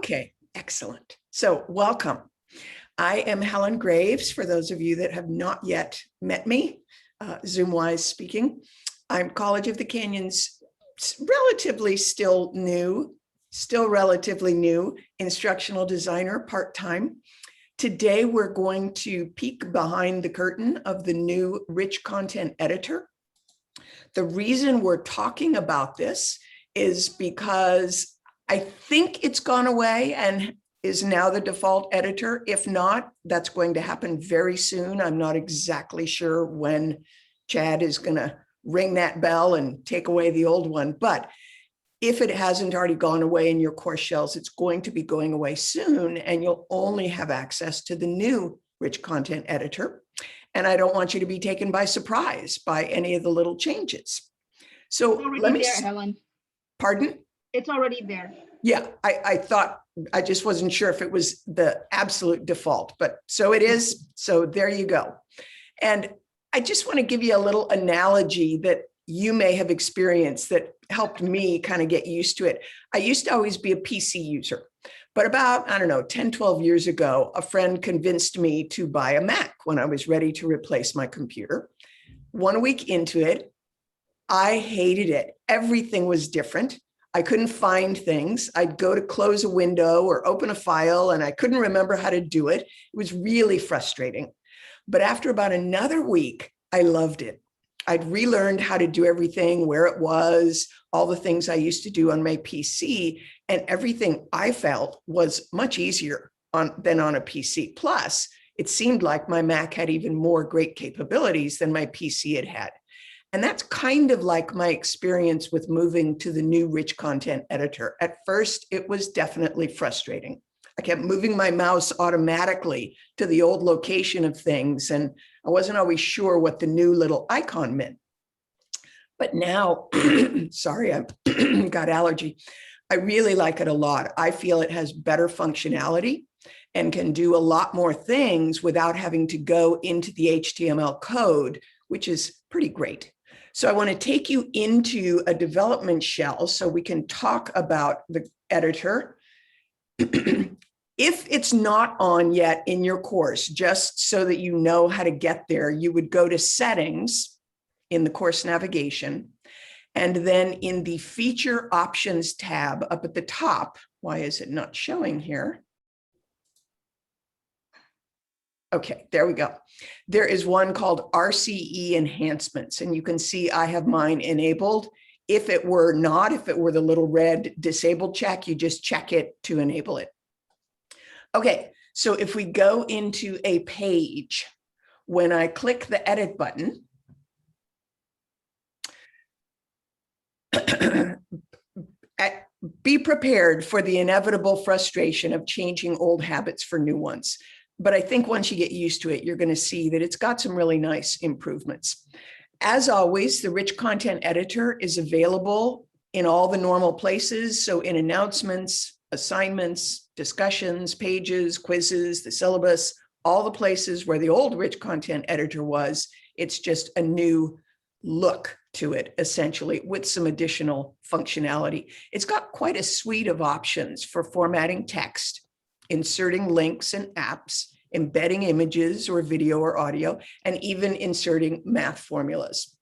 Okay, excellent. So welcome. I am Helen Graves, for those of you that have not yet met me, Zoom-wise speaking. I'm College of the Canyons, still relatively new instructional designer, part-time. Today, we're going to peek behind the curtain of the new Rich Content Editor. The reason we're talking about this is because I think it's gone away and is now the default editor. If not, that's going to happen very soon. I'm not exactly sure when Chad is going to ring that bell and take away the old one. But if it hasn't already gone away in your course shells, it's going to be going away soon, and you'll only have access to the new Rich Content Editor. And I don't want you to be taken by surprise by any of the little changes. So let me, Helen. Pardon? It's already there. Yeah, I thought, I just wasn't sure if it was the absolute default, but so it is. So there you go. And I just want to give you a little analogy that you may have experienced that helped me kind of get used to it. I used to always be a PC user, but about, I don't know, 10, 12 years ago, a friend convinced me to buy a Mac when I was ready to replace my computer. 1 week into it, I hated it. Everything was different. I couldn't find things. I'd go to close a window or open a file and I couldn't remember how to do it. It was really frustrating. But after about another week, I loved it. I'd relearned how to do everything, where it was, all the things I used to do on my PC, and everything I felt was much easier than on a PC. Plus, it seemed like my Mac had even more great capabilities than my PC had had. And that's kind of like my experience with moving to the new Rich Content Editor. At first, it was definitely frustrating. I kept moving my mouse automatically to the old location of things, and I wasn't always sure what the new little icon meant. But now, sorry, I've got allergy. I really like it a lot. I feel it has better functionality and can do a lot more things without having to go into the HTML code, which is pretty great. So I want to take you into a development shell so we can talk about the editor. If it's not on yet in your course, just so that you know how to get there, you would go to Settings in the course navigation, and then in the Feature Options tab up at the top. Why is it not showing here? Okay, there we go. There is one called RCE Enhancements, and you can see I have mine enabled. If it were not, if it were the little red disabled check, you just check it to enable it. Okay, so if we go into a page, when I click the edit button, be prepared for the inevitable frustration of changing old habits for new ones. But I think once you get used to it, you're going to see that it's got some really nice improvements. As always, the Rich Content Editor is available in all the normal places. So in announcements, assignments, discussions, pages, quizzes, the syllabus, all the places where the old Rich Content Editor was, it's just a new look to it, essentially, with some additional functionality. It's got quite a suite of options for formatting text, inserting links and apps, embedding images or video or audio, and even inserting math formulas.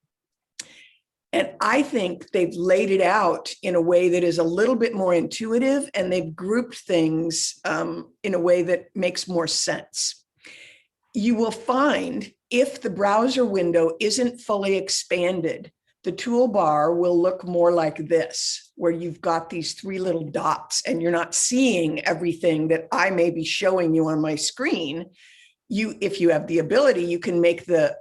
And I think they've laid it out in a way that is a little bit more intuitive, and they've grouped things in a way that makes more sense. You will find if the browser window isn't fully expanded, the toolbar will look more like this, where you've got these three little dots and you're not seeing everything that I may be showing you on my screen. If you have the ability, you can make the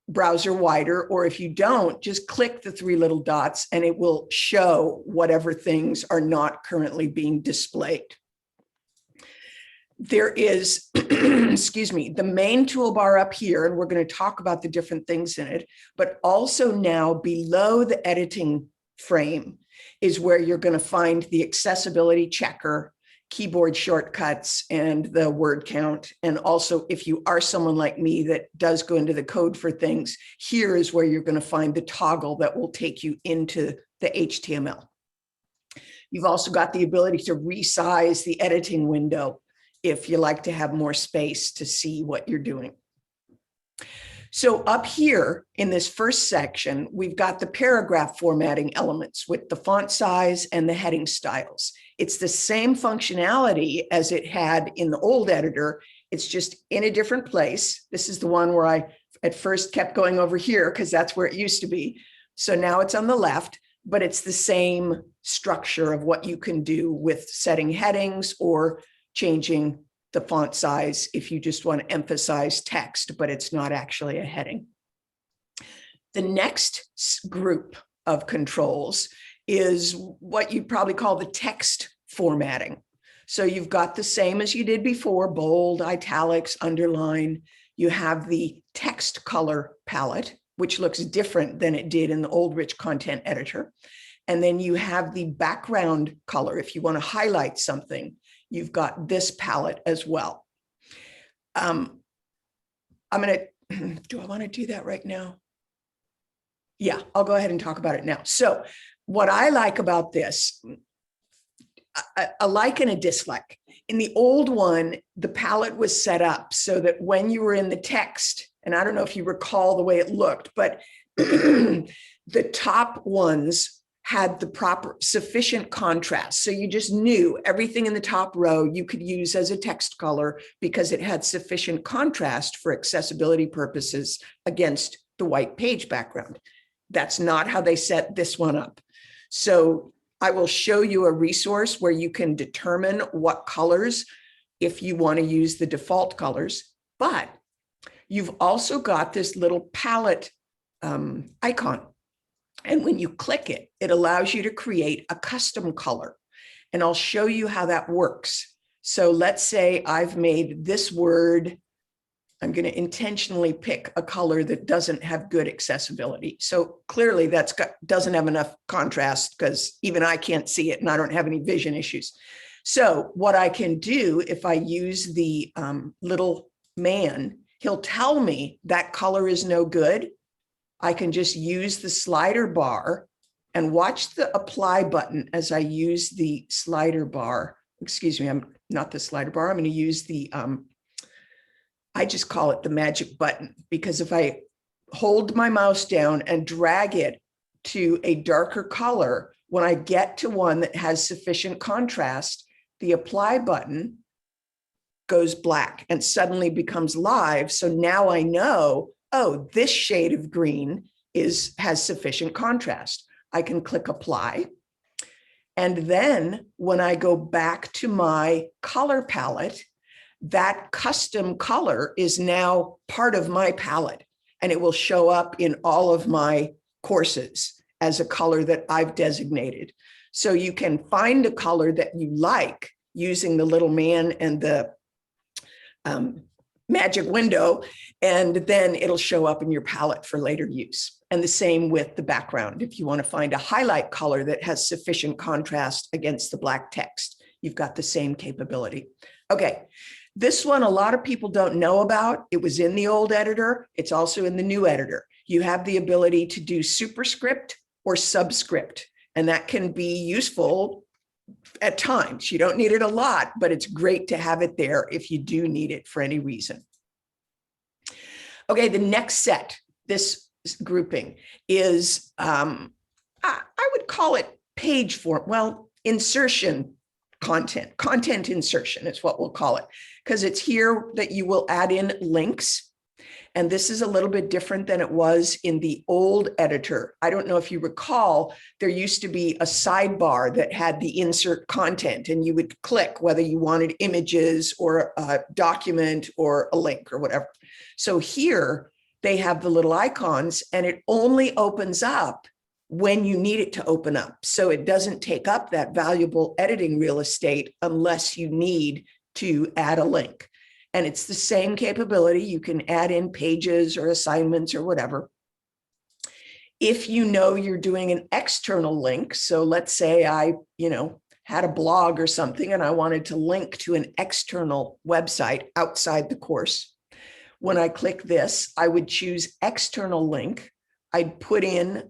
browser wider, or if you don't, just click the three little dots and it will show whatever things are not currently being displayed. There is, excuse me, the main toolbar up here, and we're going to talk about the different things in it, but also now below the editing frame is where you're going to find the accessibility checker, keyboard shortcuts, and the word count. And also, if you are someone like me that does go into the code for things, here is where you're going to find the toggle that will take you into the HTML. You've also got the ability to resize the editing window if you like to have more space to see what you're doing. So up here in this first section, we've got the paragraph formatting elements with the font size and the heading styles. It's the same functionality as it had in the old editor. It's just in a different place. This is the one where I at first kept going over here because that's where it used to be. So now it's on the left, but it's the same structure of what you can do with setting headings or changing the font size if you just want to emphasize text, but it's not actually a heading. The next group of controls is what you'd probably call the text formatting. So you've got the same as you did before: bold, italics, underline. You have the text color palette, which looks different than it did in the old rich content editor. And then you have the background color. If you want to highlight something, you've got this palette as well. I'm going to, do I want to do that right now? Yeah, I'll go ahead and talk about it now. So what I like about this, a like and a dislike. In the old one, the palette was set up so that when you were in the text, and I don't know if you recall the way it looked, but the top ones had the proper sufficient contrast. So you just knew everything in the top row you could use as a text color because it had sufficient contrast for accessibility purposes against the white page background. That's not how they set this one up. So I will show you a resource where you can determine what colors if you want to use the default colors, but you've also got this little palette icon. And when you click it, it allows you to create a custom color. And I'll show you how that works. So let's say I've made this word, I'm going to intentionally pick a color that doesn't have good accessibility. So clearly doesn't have enough contrast because even I can't see it and I don't have any vision issues. So what I can do if I use the little man, he'll tell me that color is no good. I can just use the slider bar and watch the apply button as I use the slider bar. Excuse me, I'm not the slider bar. I'm going to use the, I just call it the magic button, because if I hold my mouse down and drag it to a darker color, when I get to one that has sufficient contrast, the apply button goes black and suddenly becomes live. So now I know, oh, this shade of green has sufficient contrast. I can click apply. And then when I go back to my color palette, that custom color is now part of my palette, and it will show up in all of my courses as a color that I've designated. So you can find a color that you like using the little man and the magic window, and then it'll show up in your palette for later use. And the same with the background. If you want to find a highlight color that has sufficient contrast against the black text, you've got the same capability. Okay, this one a lot of people don't know about. It was in the old editor. It's also in the new editor. You have the ability to do superscript or subscript, and that can be useful at times. You don't need it a lot, but it's great to have it there if you do need it for any reason. Okay, the next set, this grouping is, I would call it page form, well, insertion content insertion is what we'll call it, because it's here that you will add in links. And this is a little bit different than it was in the old editor. I don't know if you recall, there used to be a sidebar that had the insert content, and you would click whether you wanted images or a document or a link or whatever. So here they have the little icons, and it only opens up when you need it to open up. So it doesn't take up that valuable editing real estate unless you need to add a link. And it's the same capability. You can add in pages or assignments or whatever. If you know you're doing an external link, so let's say I, had a blog or something and I wanted to link to an external website outside the course. When I click this, I would choose external link. I'd put in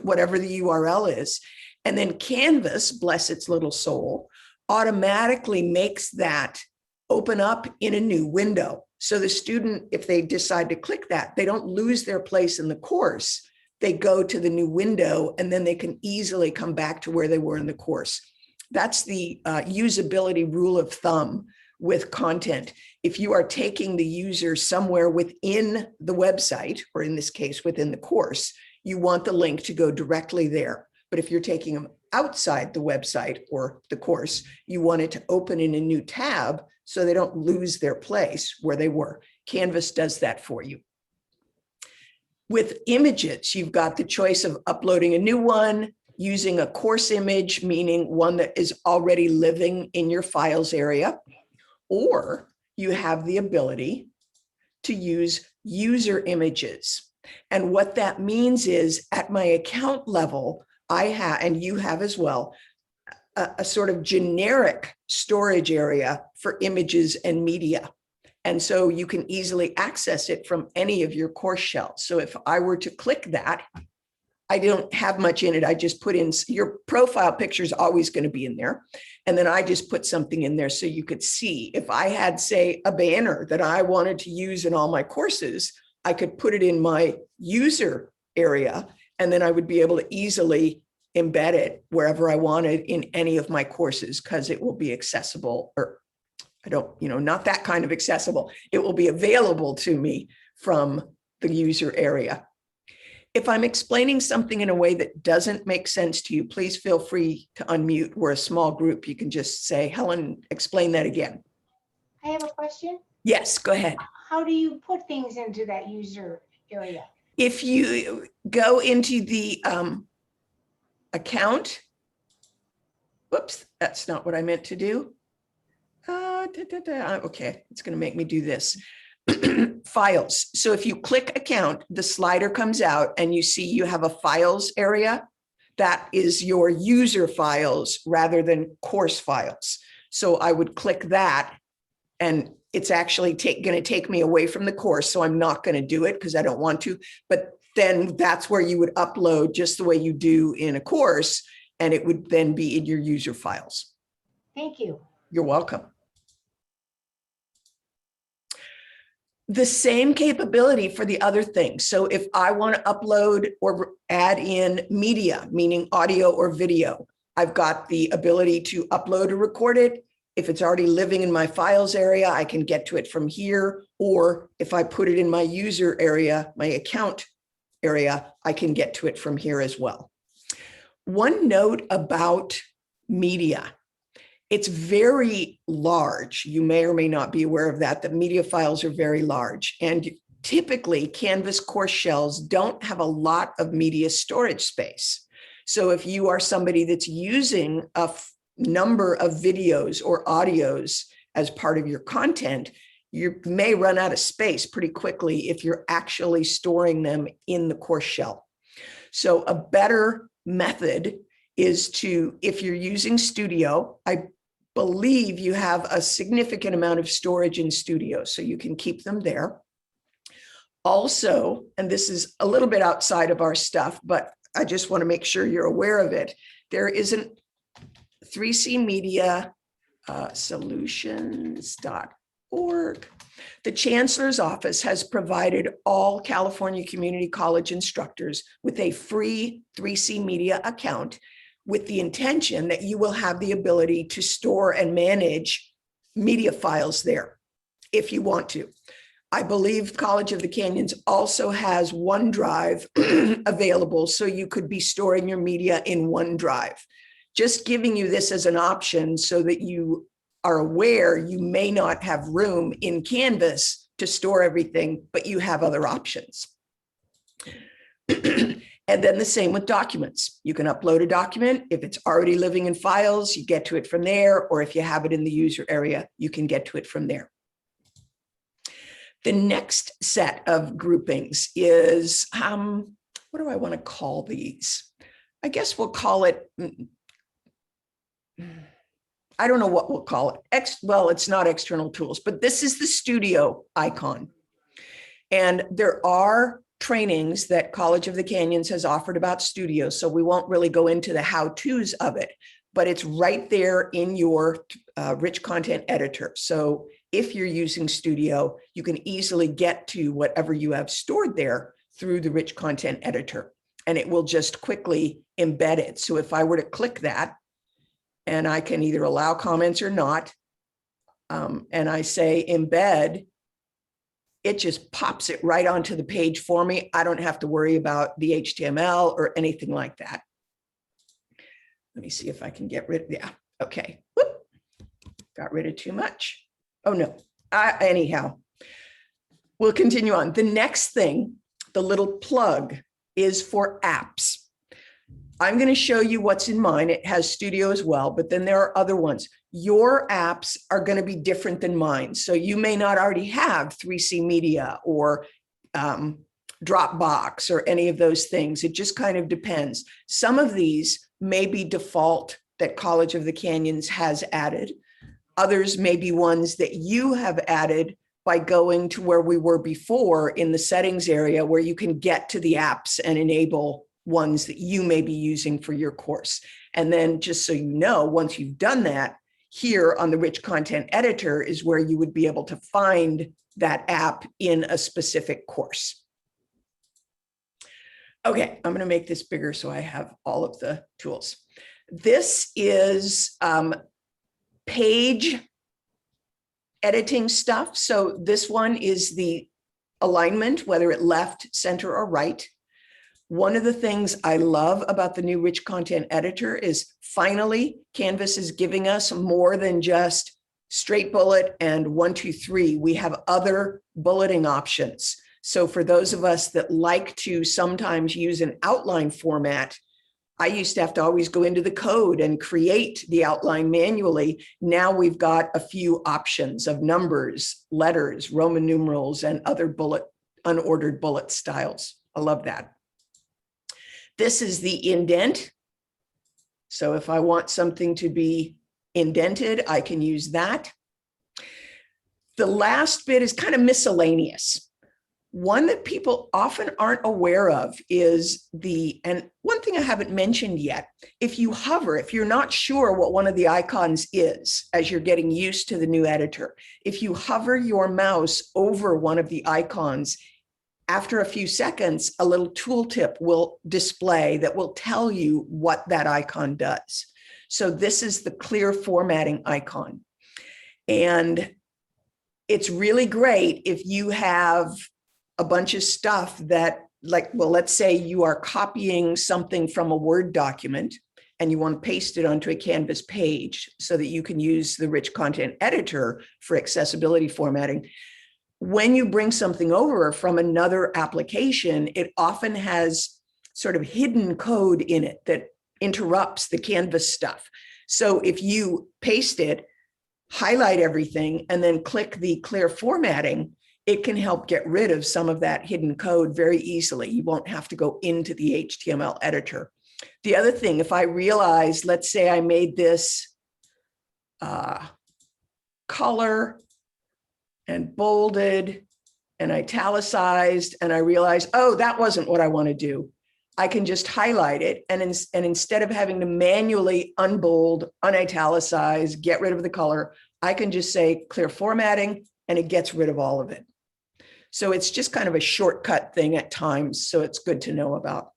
whatever the URL is, And then Canvas, bless its little soul, automatically makes that open up in a new window. So the student, if they decide to click that, they don't lose their place in the course. They go to the new window and then they can easily come back to where they were in the course. That's the usability rule of thumb with content. If you are taking the user somewhere within the website, or in this case, within the course, you want the link to go directly there. But if you're taking them outside the website or the course, you want it to open in a new tab so they don't lose their place where they were. Canvas does that for you. With images, you've got the choice of uploading a new one, using a course image, meaning one that is already living in your files area, or you have the ability to use user images. And what that means is at my account level, I have, and you have as well, a sort of generic storage area for images and media. And so you can easily access it from any of your course shells. So if I were to click that, I don't have much in it. I just put in your profile picture is always going to be in there. And then I just put something in there so you could see. If I had, say, a banner that I wanted to use in all my courses, I could put it in my user area, and then I would be able to easily embed it wherever I wanted in any of my courses, because it will be accessible, or I don't, not that kind of accessible. It will be available to me from the user area. If I'm explaining something in a way that doesn't make sense to you, please feel free to unmute. We're a small group. You can just say, Helen, explain that again. I have a question. Yes, go ahead. How do you put things into that user area? If you go into the account, whoops, that's not what I meant to do. Okay, it's going to make me do this. Files. So if you click account, the slider comes out and you see you have a files area. That is your user files rather than course files. So I would click that, and it's actually going to take me away from the course. So I'm not going to do it because I don't want to. But then that's where you would upload just the way you do in a course, and it would then be in your user files. Thank you. You're welcome. The same capability for the other things. So if I want to upload or add in media, meaning audio or video, I've got the ability to upload or record it. If it's already living in my files area, I can get to it from here. Or if I put it in my user area, my account area, I can get to it from here as well. One note about media. It's very large. You may or may not be aware of that. The media files are very large. And typically, Canvas course shells don't have a lot of media storage space. So if you are somebody that's using a number of videos or audios as part of your content, you may run out of space pretty quickly if you're actually storing them in the course shell. So a better method is to, if you're using Studio, I believe you have a significant amount of storage in Studio, so you can keep them there. Also, and this is a little bit outside of our stuff, but I just want to make sure you're aware of it. There is an 3C Media Solutions.org. The Chancellor's Office has provided all California Community College instructors with a free 3C Media account, with the intention that you will have the ability to store and manage media files there if you want to. I believe College of the Canyons also has OneDrive available, so you could be storing your media in OneDrive. Just giving you this as an option so that you are aware you may not have room in Canvas to store everything, but you have other options. And then the same with documents. You can upload a document. If it's already living in files, you get to it from there, or if you have it in the user area, you can get to it from there. The next set of groupings is, what do I want to call these? I guess we'll call it, I don't know what we'll call it. Well, it's not external tools, but this is the Studio icon. And there are trainings that College of the Canyons has offered about Studio, so we won't really go into the how-tos of it, but it's right there in your rich content editor. So if you're using Studio, you can easily get to whatever you have stored there through the rich content editor, and it will just quickly embed it. So if I were to click that, and I can either allow comments or not, and I say embed, it just pops it right onto the page for me. I don't have to worry about the HTML or anything like that. Let me see if I can get rid of, yeah, okay. Whoop. Got rid of too much. Oh no, anyhow, we'll continue on. The next thing, the little plug, is for apps. I'm going to show you what's in mine. It has Studio as well, but then there are other ones. Your apps are going to be different than mine. So you may not already have 3C Media or Dropbox or any of those things. It just kind of depends. Some of these may be default that College of the Canyons has added. Others may be ones that you have added by going to where we were before in the settings area, where you can get to the apps and enable ones that you may be using for your course. And then just so you know, once you've done that, here on the rich content editor is where you would be able to find that app in a specific course. Okay, I'm going to make this bigger so I have all of the tools. This is page editing stuff. So this one is the alignment, whether it left, center, or right. One of the things I love about the new rich content editor is finally Canvas is giving us more than just straight bullet and 1, 2, 3. We have other bulleting options. So for those of us that like to sometimes use an outline format, I used to have to always go into the code and create the outline manually. Now we've got a few options of numbers, letters, Roman numerals, and other unordered bullet styles. I love that. This is the indent. So if I want something to be indented, I can use that. The last bit is kind of miscellaneous. One that people often aren't aware of is and one thing I haven't mentioned yet, if you hover, if you're not sure what one of the icons is as you're getting used to the new editor, if you hover your mouse over one of the icons, after a few seconds, a little tooltip will display that will tell you what that icon does. So this is the clear formatting icon. And it's really great if you have a bunch of stuff that, like, well, let's say you are copying something from a Word document and you want to paste it onto a Canvas page so that you can use the rich content editor for accessibility formatting. When you bring something over from another application, it often has sort of hidden code in it that interrupts the Canvas stuff. So if you paste it, highlight everything, and then click the clear formatting, it can help get rid of some of that hidden code very easily. You won't have to go into the HTML editor. The other thing, if I realize, let's say I made this color and bolded and italicized, and I realized, oh, that wasn't what I want to do. I can just highlight it, and instead of having to manually unbold, unitalicize, get rid of the color, I can just say clear formatting, and it gets rid of all of it. So it's just kind of a shortcut thing at times, so it's good to know about.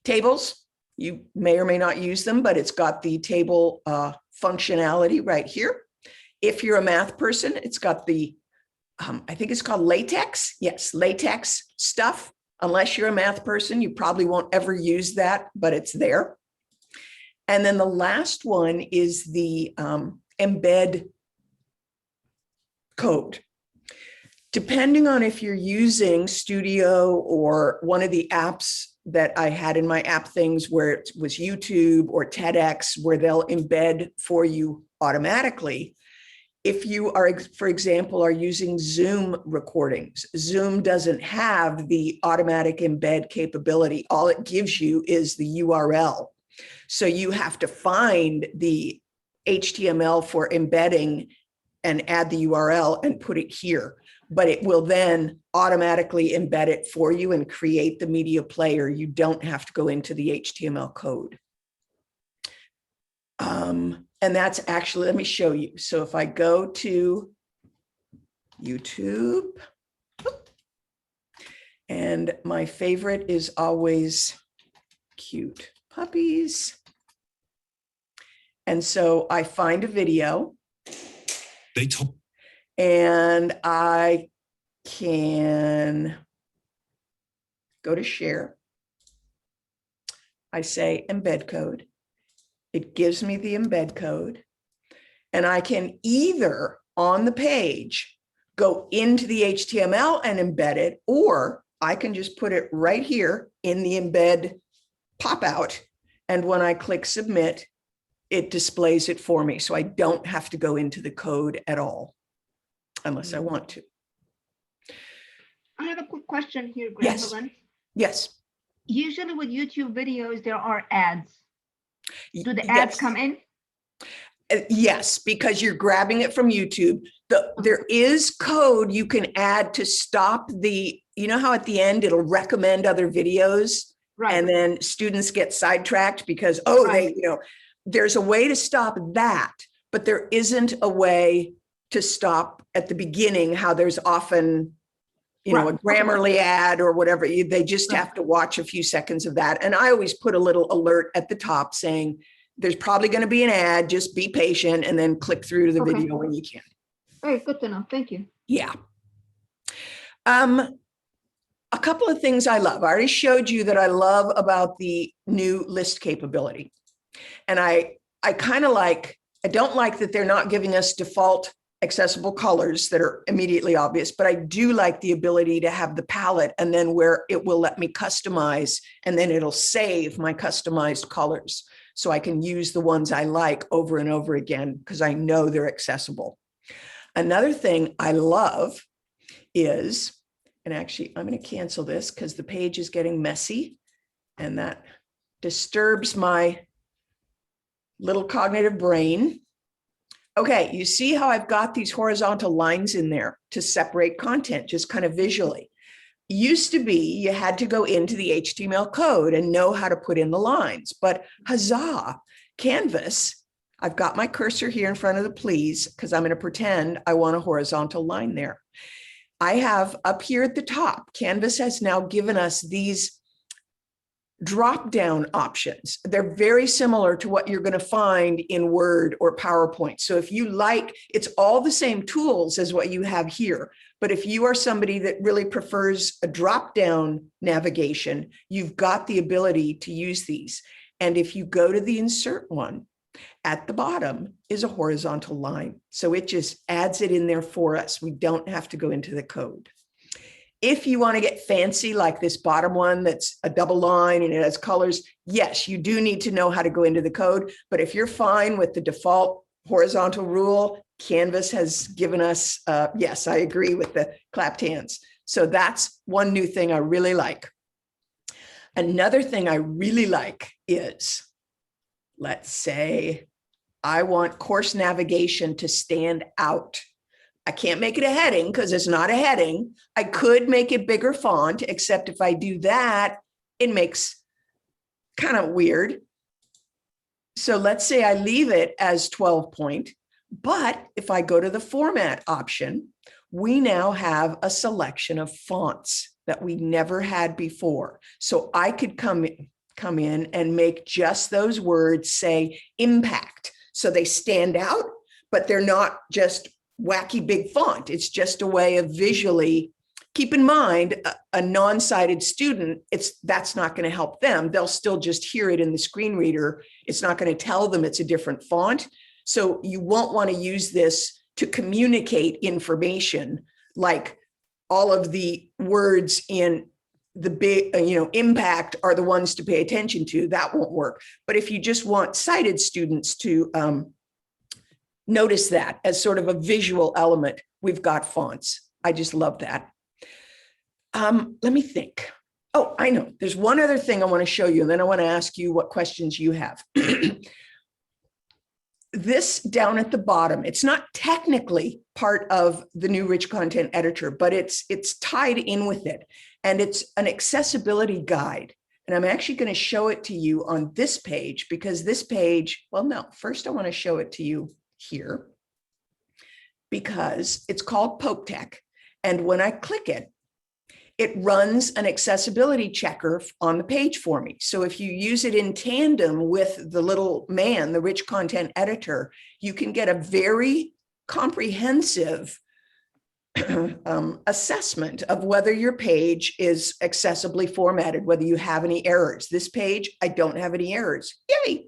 Tables, you may or may not use them, but it's got the table functionality right here. If you're a math person, it's got the, I think it's called LaTeX. Yes, LaTeX stuff. Unless you're a math person, you probably won't ever use that, but it's there. And then the last one is the embed code. Depending on if you're using Studio or one of the apps that I had in my app things where it was YouTube or TEDx, where they'll embed for you automatically. If you are, for example, are using Zoom recordings, Zoom doesn't have the automatic embed capability. All it gives you is the URL. So you have to find the HTML for embedding and add the URL and put it here. but it will then automatically embed it for you and create the media player. You don't have to go into the HTML code. And that's actually, let me show you. So if I go to YouTube, and my favorite is always cute puppies. And so I find a video and I can go to share. I say embed code. It gives me the embed code, and I can either on the page go into the HTML and embed it, or I can just put it right here in the embed pop out. And when I click submit, it displays it for me. So I don't have to go into the code at all, unless I want to. I have a quick question here, Yes. Gwendolyn. Yes. Usually with YouTube videos, there are ads. Do the Yes. ads come in? Yes, because you're grabbing it from YouTube. There is code you can add to stop the, you know how at the end it'll recommend other videos, Right. and then students get sidetracked because, oh, Right. there's a way to stop that, but there isn't a way to stop at the beginning how there's often, a Right. Grammarly ad or whatever. They just Right. have to watch a few seconds of that. And I always put a little alert at the top saying, there's probably going to be an ad, just be patient, and then click through to the Okay. video when you can. All right, good to know. Thank you. Yeah. A couple of things I love. I already showed you that I love about the new list capability. And I kind of like, I don't like that they're not giving us default accessible colors that are immediately obvious, but I do like the ability to have the palette and then where it will let me customize, and then it'll save my customized colors. So I can use the ones I like over and over again because I know they're accessible. Another thing I love is, and actually I'm going to cancel this because the page is getting messy and that disturbs my little cognitive brain. Okay, you see how I've got these horizontal lines in there to separate content, just kind of visually. Used to be you had to go into the HTML code and know how to put in the lines, but huzzah, Canvas, I've got my cursor here in front of the please, because I'm going to pretend I want a horizontal line there. I have up here at the top, Canvas has now given us these drop-down options. They're very similar to what you're going to find in Word or PowerPoint. So if you like, it's all the same tools as what you have here. But if you are somebody that really prefers a drop-down navigation, you've got the ability to use these. And if you go to the insert one, at the bottom is a horizontal line. So it just adds it in there for us. We don't have to go into the code. If you want to get fancy, like this bottom one that's a double line and it has colors, yes, you do need to know how to go into the code. But if you're fine with the default horizontal rule, Canvas has given us, yes, I agree with the clapped hands. So that's one new thing I really like. Another thing I really like is, let's say I want course navigation to stand out. I can't make it a heading because it's not a heading. I could make it bigger font, except if I do that, it makes kind of weird. So let's say I leave it as 12 point, but if I go to the format option, we now have a selection of fonts that we never had before. So I could come in and make just those words say impact. So they stand out, but they're not just wacky big font. It's just a way of visually, keep in mind, a non-sighted student, that's not going to help them. They'll still just hear it in the screen reader. It's not going to tell them it's a different font. So you won't want to use this to communicate information, like all of the words in the big, impact are the ones to pay attention to. That won't work. But if you just want sighted students to notice that as sort of a visual element, we've got fonts. I just love that. Let me think. Oh, I know. There's one other thing I want to show you, and then I want to ask you what questions you have. This down at the bottom, it's not technically part of the new rich content editor, but it's tied in with it. And it's an accessibility guide. And I'm actually going to show it to you on this page, because this page, well, no, first I want to show it to you here, because it's called Pope Tech. And when I click it, it runs an accessibility checker on the page for me. So if you use it in tandem with the little man, the rich content editor, you can get a very comprehensive assessment of whether your page is accessibly formatted, whether you have any errors. This page, I don't have any errors. Yay!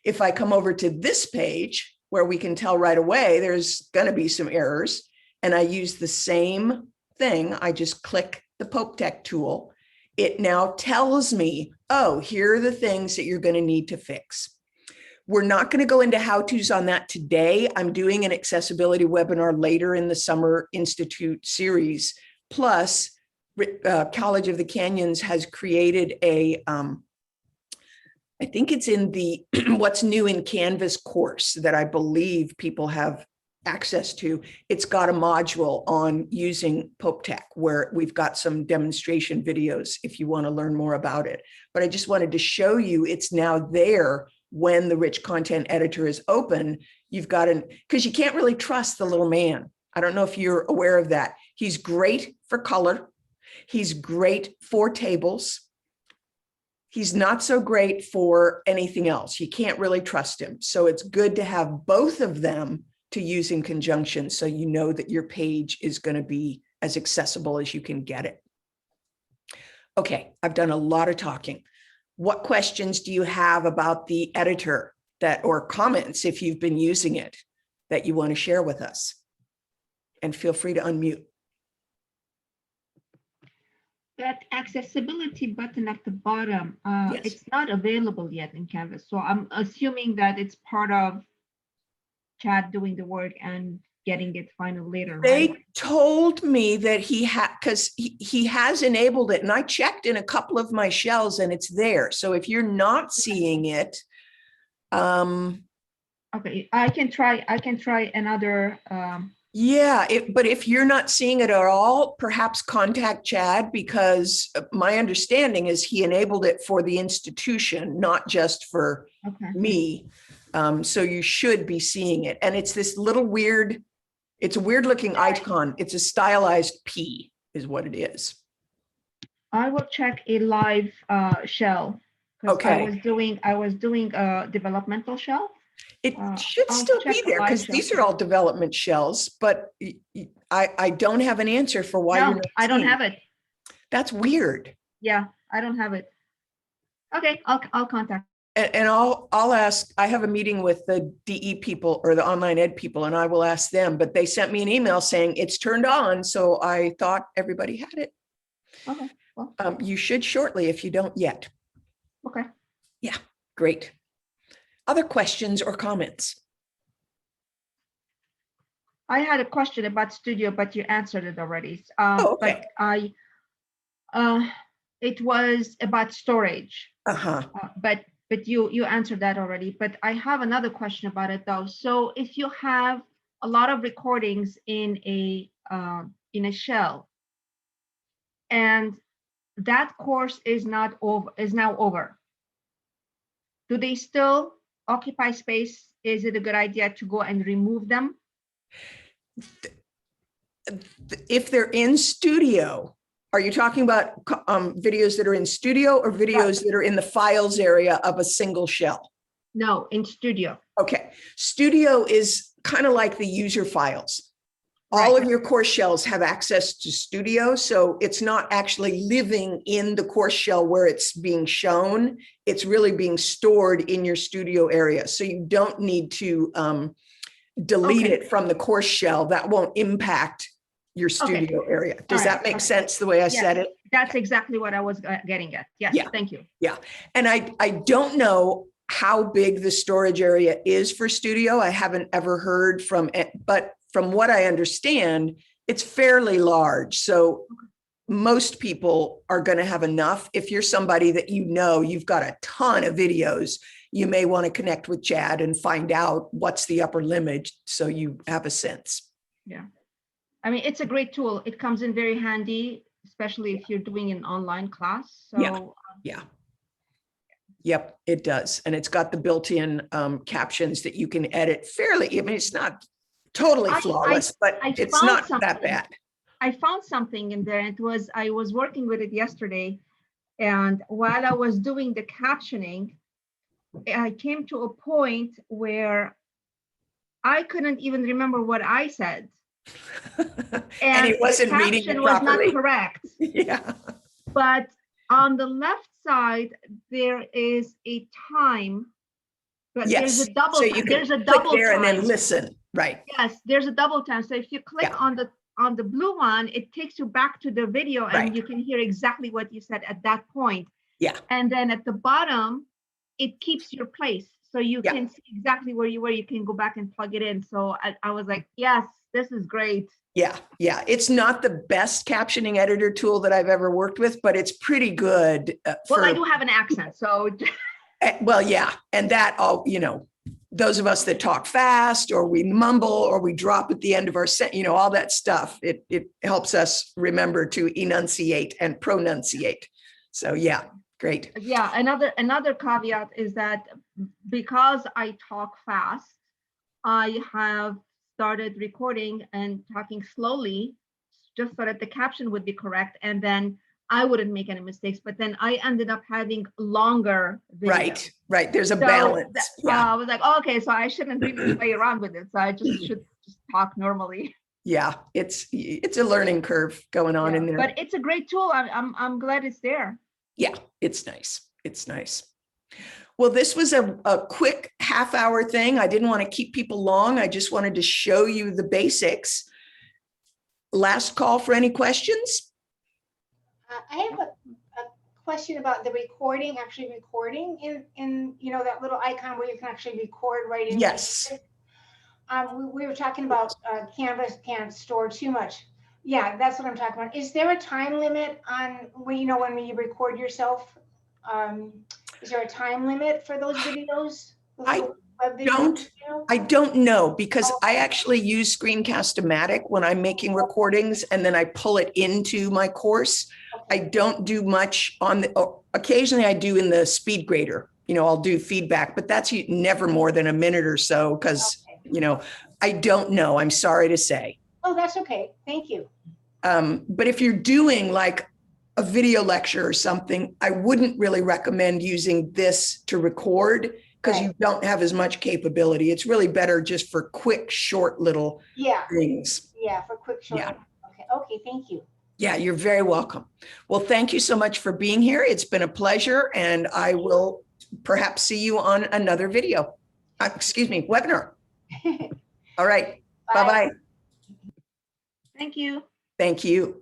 If I come over to this page, where we can tell right away there's going to be some errors, and I use the same thing, I just click the Pope Tech tool, it now tells me, oh, here are the things that you're going to need to fix. We're not going to go into how-tos on that today. I'm doing an accessibility webinar later in the Summer Institute series. Plus, College of the Canyons has created a, I think it's in the What's New in Canvas course that I believe people have access to. It's got a module on using Pope Tech where we've got some demonstration videos if you want to learn more about it. But I just wanted to show you it's now there when the rich content editor is open. You've got because you can't really trust the little man. I don't know if you're aware of that. He's great for color. He's great for tables. He's not so great for anything else. You can't really trust him. So it's good to have both of them to use in conjunction, so you know that your page is going to be as accessible as you can get it. Okay, I've done a lot of talking. What questions do you have about the editor or comments, if you've been using it, that you want to share with us? And feel free to unmute. That accessibility button at the bottom, Yes. It's not available yet in Canvas. So I'm assuming that it's part of Chad doing the work and getting it final later, right? They told me that he had, because he has enabled it, and I checked in a couple of my shells and it's there. So if you're not seeing it, Okay, I can try another. yeah, but if you're not seeing it at all, perhaps contact Chad, because my understanding is he enabled it for the institution, not just for Okay. me. So you should be seeing it. And it's this little weird, it's a weird looking icon. It's a stylized P is what it is. I will check a live shell. 'Cause Okay. I was doing a developmental shell. It should I'll still check be the there, live because shell. these are all development shells, but I don't have an answer for why you're No, not I don't seeing have it. That's weird. Yeah, I don't have it. Okay, I'll contact. And I'll ask, I have a meeting with the DE people or the online ed people, and I will ask them, but they sent me an email saying it's turned on. So I thought everybody had it. Okay, well, You should shortly if you don't yet. okay. Yeah, great. Other questions or comments? I had a question about Studio, but you answered it already. Oh, okay. But it was about storage. Uh-huh. But you answered that already. But I have another question about it though. So if you have a lot of recordings in a shell, and that course is now over, do they still occupy space? Is it a good idea to go and remove them? If they're in Studio, are you talking about videos that are in Studio or videos that are in the files area of a single shell? No, in Studio. Okay. Studio is kind of like the user files. All of your course shells have access to Studio, so it's not actually living in the course shell where it's being shown. It's really being stored in your Studio area. So you don't need to delete it from the course shell. That won't impact your Studio area. Does that make sense the way I said it? That's exactly what I was getting at. Yes, Yeah. Thank you. Yeah. And I don't know how big the storage area is for Studio. I haven't ever heard from it, but from what I understand, it's fairly large. So most people are going to have enough. If you're somebody that you've got a ton of videos, you may want to connect with Chad and find out what's the upper limit so you have a sense. I mean, it's a great tool. It comes in very handy, especially if you're doing an online class. Yeah. So Yeah. Yep, it does. And it's got the built-in captions that you can edit fairly. I mean, it's not totally I- flawless, but I it's found not that something. bad. I found something in there. I was working with it yesterday. And while I was doing the captioning, I came to a point where I couldn't even remember what I said. And he the wasn't reading caption it was not properly. correct. Yeah. But on the left side, there is a time, but Yes. there's a double, So you can there's a click double there and then time. listen. Right. Yes, there's a double time. So if you click Yeah. on the blue one, it takes you back to the video and Right. you can hear exactly what you said at that point. Yeah. And then at the bottom, it keeps your place. So you Yeah. can see exactly where you were. You can go back and plug it in. So I was like, yes, this is great. Yeah. Yeah. It's not the best captioning editor tool that I've ever worked with, but it's pretty good. Well, I do have an accent, so Well, yeah. And that all, those of us that talk fast or we mumble or we drop at the end of our sentence, all that stuff, it helps us remember to enunciate and pronunciate. So yeah, great. yeah, another caveat is that because I talk fast, I have started recording and talking slowly just so that the caption would be correct and then I wouldn't make any mistakes. But then I ended up having longer videos. Right. There's a So balance. Yeah. I was like, oh, okay, so I shouldn't really play around with it. So I should just talk normally. Yeah. It's a learning curve going on in there. But it's a great tool. I'm glad it's there. Yeah, it's nice. It's nice. Well, this was a quick half-hour thing. I didn't want to keep people long. I just wanted to show you the basics. Last call for any questions? I have a question about the recording, actually recording in that little icon where you can actually record right in. Yes. We were talking about Canvas can't store too much. Yeah, that's what I'm talking about. Is there a time limit on when you record yourself? Is there a time limit for those videos? I don't know because I actually use Screencast-O-Matic when I'm making recordings and then I pull it into my course. I don't do much on occasionally I do in the SpeedGrader, I'll do feedback, but that's never more than a minute or so because, I don't know. I'm sorry to say. Oh, that's okay. Thank you. But if you're doing like a video lecture or something, I wouldn't really recommend using this to record because you don't have as much capability. It's really better just for quick, short little things. Yeah, for quick, short. Yeah. Okay, thank you. Yeah, you're very welcome. Well, thank you so much for being here. It's been a pleasure, and I will perhaps see you on another video. Webinar. All right. Bye-bye. Thank you. Thank you.